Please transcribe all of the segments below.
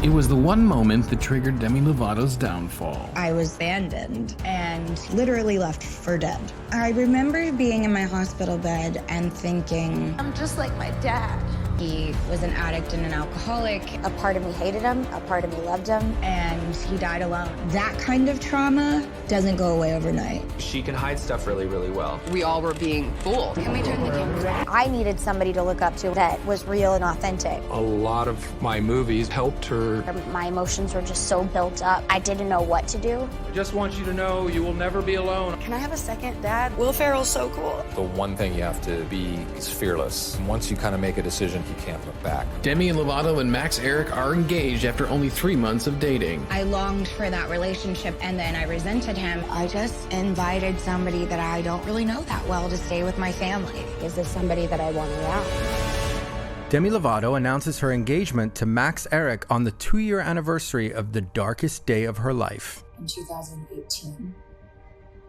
It was the one moment that triggered Demi Lovato's downfall. I was abandoned and literally left for dead. I remember being in my hospital bed and thinking, I'm just like my dad. He was an addict and an alcoholic. A part of me hated him, a part of me loved him. And he died alone. That kind of trauma doesn't go away overnight. She can hide stuff really, really well. We all were being fooled. Can we turn the cameras on? I needed somebody to look up to that was real and authentic. A lot of my movies helped her. My emotions were just so built up. I didn't know what to do. I just want you to know you will never be alone. Can I have a second, Dad? Will Ferrell's so cool. The one thing you have to be is fearless. Once you kind of make a decision, you can't look back. Demi Lovato and Max Eric are engaged after only 3 months of dating. I longed for that relationship and then I resented him. I just invited somebody that I don't really know that well to stay with my family. Is this somebody that I want around? Demi Lovato announces her engagement to Max Eric on the 2-year anniversary of the darkest day of her life. In 2018,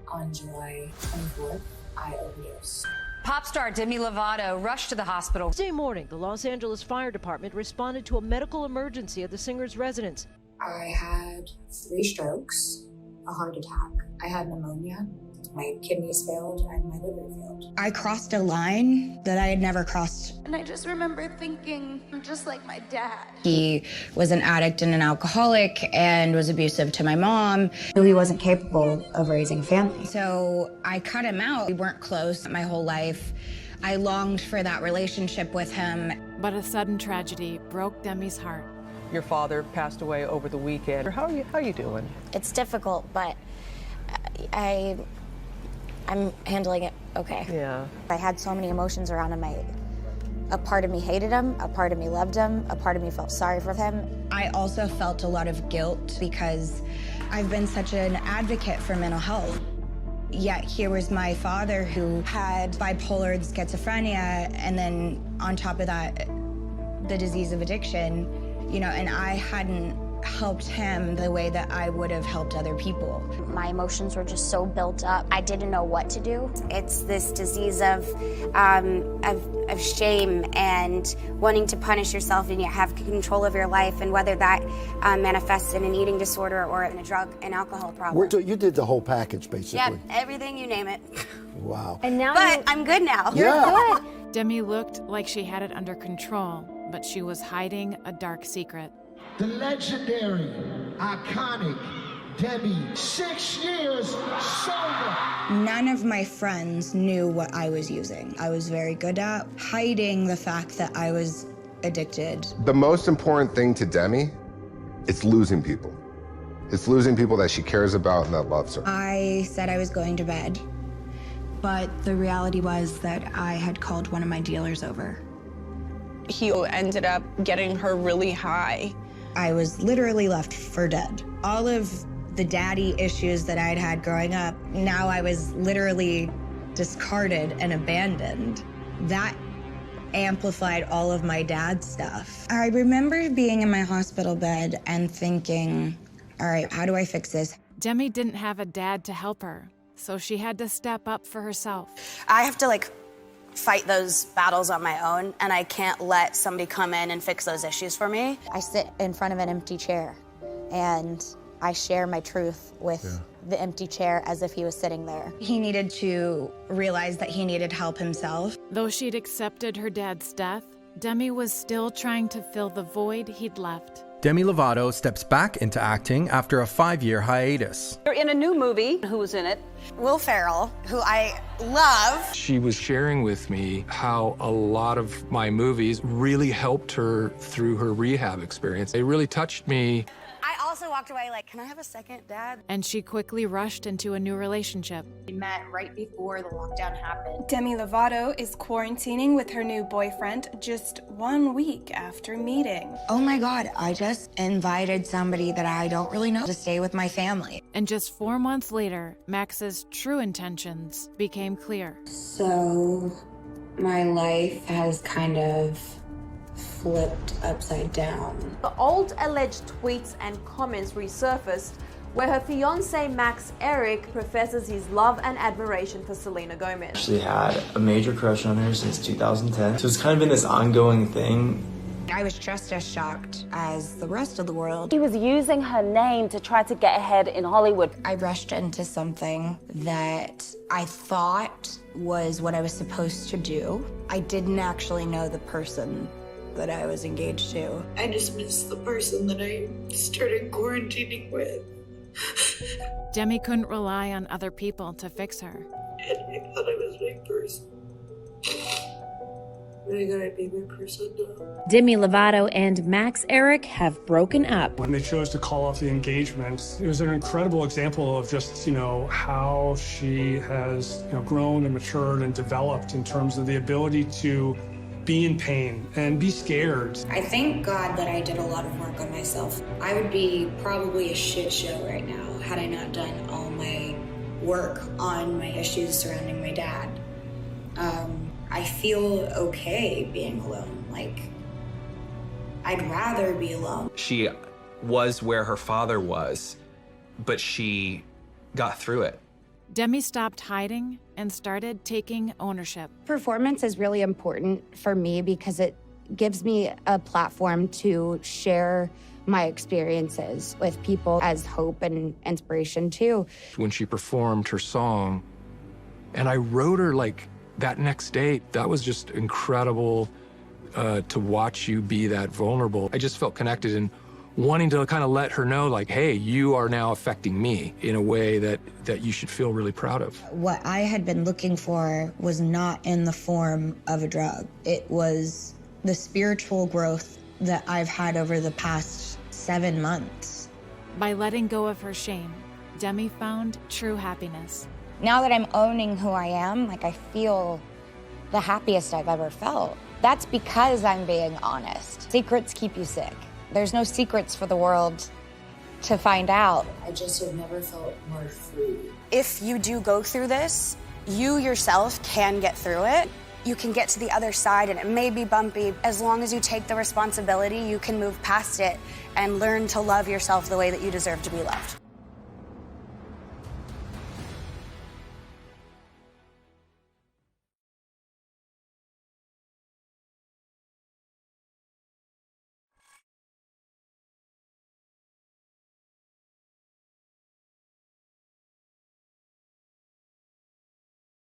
on July 24th, I overdosed. Pop star Demi Lovato rushed to the hospital. Tuesday morning, the Los Angeles Fire Department responded to a medical emergency at the singer's residence. I had 3 strokes, a heart attack. I had pneumonia. My kidneys failed and my liver failed. I crossed a line that I had never crossed. And I just remember thinking, I'm just like my dad. He was an addict and an alcoholic and was abusive to my mom. He wasn't capable of raising a family. So I cut him out. We weren't close my whole life. I longed for that relationship with him. But a sudden tragedy broke Demi's heart. Your father passed away over the weekend. How are you doing? It's difficult, but I'm handling it okay. Yeah. I had so many emotions around him. A part of me hated him, a part of me loved him, a part of me felt sorry for him. I also felt a lot of guilt because I've been such an advocate for mental health. Yet here was my father who had bipolar schizophrenia, and then on top of that, the disease of addiction, and I hadn't helped him the way that I would have helped other people. My emotions were just so built up. I didn't know what to do. It's this disease of shame and wanting to punish yourself and yet have control of your life, and whether that manifests in an eating disorder or in a drug and alcohol problem. You did the whole package, basically. Yeah, everything, you name it. Wow. And now I'm good now. Yeah. You're good. Demi looked like she had it under control, but she was hiding a dark secret. The legendary, iconic Demi, 6 years sober. None of my friends knew what I was using. I was very good at hiding the fact that I was addicted. The most important thing to Demi, it's losing people. It's losing people that she cares about and that loves her. I said I was going to bed, but the reality was that I had called one of my dealers over. He ended up getting her really high. I was literally left for dead. All of the daddy issues that I'd had growing up, now I was literally discarded and abandoned. That amplified all of my dad's stuff. I remember being in my hospital bed and thinking, all right, how do I fix this? Demi didn't have a dad to help her, so she had to step up for herself. I have to fight those battles on my own, and I can't let somebody come in and fix those issues for me. I sit in front of an empty chair and I share my truth with the empty chair as if he was sitting there. He needed to realize that he needed help himself. Though she'd accepted her dad's death, Demi was still trying to fill the void he'd left. Demi Lovato steps back into acting after a 5-year hiatus. You're in a new movie. Who was in it? Will Ferrell, who I love. She was sharing with me how a lot of my movies really helped her through her rehab experience. They really touched me. I also walked away can I have a second, Dad? And she quickly rushed into a new relationship. We met right before the lockdown happened. Demi Lovato is quarantining with her new boyfriend just 1 week after meeting. Oh my God, I just invited somebody that I don't really know to stay with my family. And just 4 months later, Max's true intentions became clear. So my life has kind of flipped upside down. The old alleged tweets and comments resurfaced where her fiancé Max Eric professes his love and admiration for Selena Gomez. Actually had a major crush on her since 2010. So it's kind of been this ongoing thing. I was just as shocked as the rest of the world. He was using her name to try to get ahead in Hollywood. I rushed into something that I thought was what I was supposed to do. I didn't actually know the person that I was engaged to. I just missed the person that I started quarantining with. Demi couldn't rely on other people to fix her. And I thought I was my person. But I gotta be my person now. Demi Lovato and Max Eric have broken up. When they chose to call off the engagement, it was an incredible example of just, how she has, grown and matured and developed in terms of the ability to be in pain and be scared. I thank God that I did a lot of work on myself. I would be probably a shit show right now had I not done all my work on my issues surrounding my dad. I feel okay being alone. Like, I'd rather be alone. She was where her father was, but she got through it. Demi stopped hiding and started taking ownership. Performance is really important for me because it gives me a platform to share my experiences with people as hope and inspiration too. When she performed her song, and I wrote her that next day, that was just incredible to watch you be that vulnerable. I just felt connected and wanting to kind of let her know, hey, you are now affecting me in a way that you should feel really proud of. What I had been looking for was not in the form of a drug. It was the spiritual growth that I've had over the past 7 months. By letting go of her shame, Demi found true happiness. Now that I'm owning who I am, I feel the happiest I've ever felt. That's because I'm being honest. Secrets keep you sick. There's no secrets for the world to find out. I just have never felt more free. If you do go through this, you yourself can get through it. You can get to the other side, and it may be bumpy. As long as you take the responsibility, you can move past it and learn to love yourself the way that you deserve to be loved.